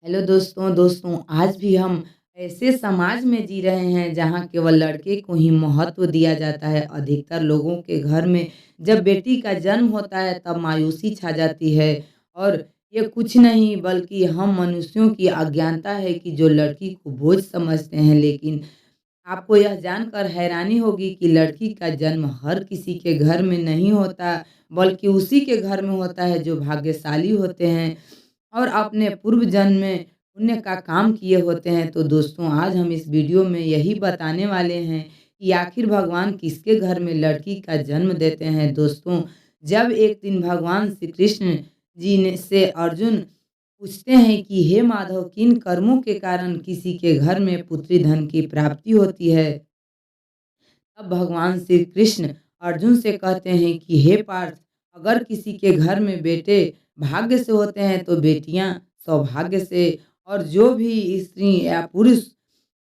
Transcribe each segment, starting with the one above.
Hello दोस्तों आज भी हम ऐसे समाज में जी रहे हैं जहाँ केवल लड़के को ही महत्व दिया जाता है। अधिकतर लोगों के घर में जब बेटी का जन्म होता है तब मायूसी छा जाती है। और ये कुछ नहीं बल्कि हम मनुष्यों की अज्ञानता है कि जो लड़की को बोझ समझते हैं। लेकिन आपको यह जानकर हैरानी होगी कि लड़की का जन्म हर किसी के घर में नहीं होता, बल्कि उसी के घर में होता है जो भाग्यशाली होते हैं और अपने पूर्व जन्म में पुण्य का काम किए होते हैं। तो दोस्तों आज हम इस वीडियो में यही बताने वाले हैं कि आखिर भगवान किसके घर में लड़की का जन्म देते हैं। दोस्तों, जब एक दिन भगवान श्री कृष्ण जी ने से अर्जुन पूछते हैं कि हे माधव, किन कर्मों के कारण किसी के घर में पुत्री धन की प्राप्ति होती है। तब भगवान श्री कृष्ण अर्जुन से कहते हैं कि हे पार्थ, अगर किसी के घर में बेटे भाग्य से होते हैं तो बेटियां सौभाग्य से, और जो भी स्त्री या पुरुष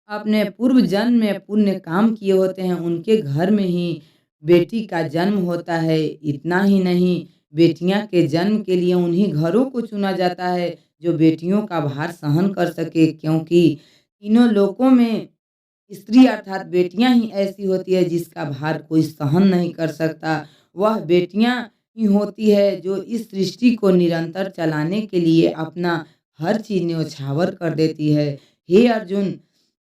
अपने पूर्व जन्म में पुण्य काम किए होते हैं उनके घर में ही बेटी का जन्म होता है। इतना ही नहीं, बेटियां के जन्म के लिए उन्हीं घरों को चुना जाता है जो बेटियों का भार सहन कर सके, क्योंकि तीनों लोकों में स्त्री अर्थात बेटियां ही ऐसी होती है जिसका भार कोई सहन नहीं कर सकता। वह बेटियां ही होती है जो इस सृष्टि को निरंतर चलाने के लिए अपना हर चीज न्यौछावर कर देती है। हे अर्जुन,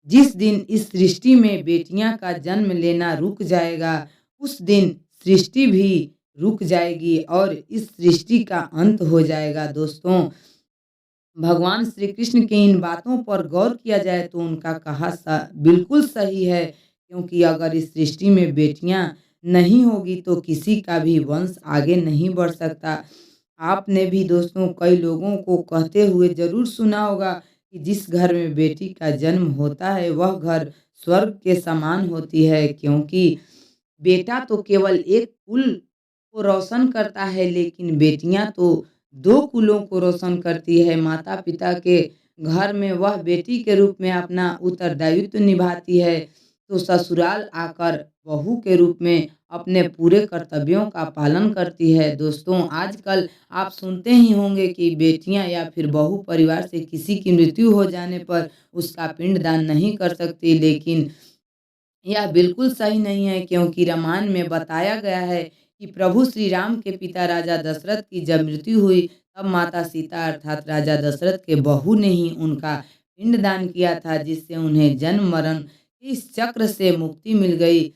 जिस दिन इस सृष्टि में बेटियां का जन्म लेना रुक जाएगा, उस दिन सृष्टि भी रुक जाएगी और इस सृष्टि का अंत हो जाएगा। दोस्तों, भगवान श्री कृष्ण की इन बातों पर गौर किया जाए तो उनका कहा बिल्कुल सही है, क्योंकि अगर इस सृष्टि में बेटियां नहीं होगी तो किसी का भी वंश आगे नहीं बढ़ सकता। आपने भी दोस्तों कई लोगों को कहते हुए जरूर सुना होगा कि जिस घर में बेटी का जन्म होता है वह घर स्वर्ग के समान होती है, क्योंकि बेटा तो केवल एक कुल को रोशन करता है, लेकिन बेटियां तो दो कुलों को रोशन करती है। माता पिता के घर में वह बेटी के रूप में अपना उत्तरदायित्व निभाती है, तो ससुराल आकर बहू के रूप में अपने पूरे कर्तव्यों का पालन करती है। दोस्तों, आजकल आप सुनते ही होंगे कि बेटियां या फिर बहू परिवार से किसी की मृत्यु हो जाने पर उसका पिंडदान नहीं कर सकती, लेकिन यह बिल्कुल सही नहीं है, क्योंकि रामायण में बताया गया है कि प्रभु श्री राम के पिता राजा दशरथ की जब मृत्यु हुई तब माता सीता अर्थात राजा दशरथ के बहू ने ही उनका पिंडदान किया था, जिससे उन्हें जन्म मरण के इस चक्र से मुक्ति मिल गई।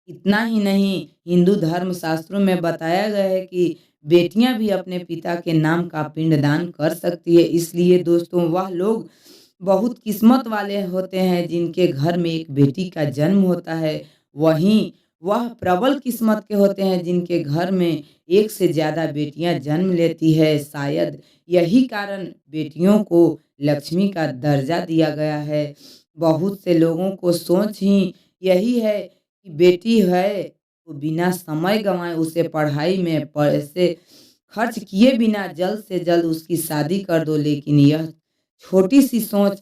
इतना ही नहीं, हिंदू धर्म शास्त्रों में बताया गया है कि बेटियां भी अपने पिता के नाम का पिंडदान कर सकती है। इसलिए दोस्तों, वह लोग बहुत किस्मत वाले होते हैं जिनके घर में एक बेटी का जन्म होता है। वहीं वह प्रबल किस्मत के होते हैं जिनके घर में एक से ज़्यादा बेटियां जन्म लेती है। शायद यही कारण बेटियों को लक्ष्मी का दर्जा दिया गया है। बहुत से लोगों को सोच ही यही है कि बेटी है तो बिना समय गंवाए उसे पढ़ाई में पैसे खर्च किए बिना जल्द से जल्द उसकी शादी कर दो, लेकिन यह छोटी सी सोच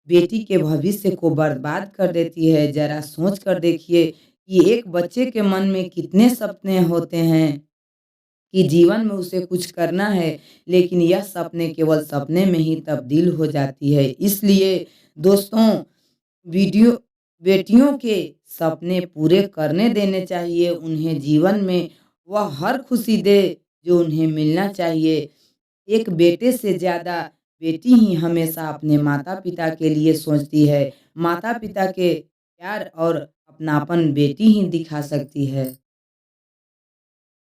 बेटी के भविष्य को बर्बाद कर देती है। जरा सोच कर देखिए कि एक बच्चे के मन में कितने सपने होते हैं कि जीवन में उसे कुछ करना है, लेकिन यह सपने केवल सपने में ही तब्दील हो जाती है। इसलिए दोस्तों, वीडियो बेटियों के सपने पूरे करने देने चाहिए। उन्हें जीवन में वह हर खुशी दे जो उन्हें मिलना चाहिए। एक बेटे से ज़्यादा बेटी ही हमेशा अपने माता-पिता के लिए सोचती है। माता-पिता के प्यार और अपनापन बेटी ही दिखा सकती है।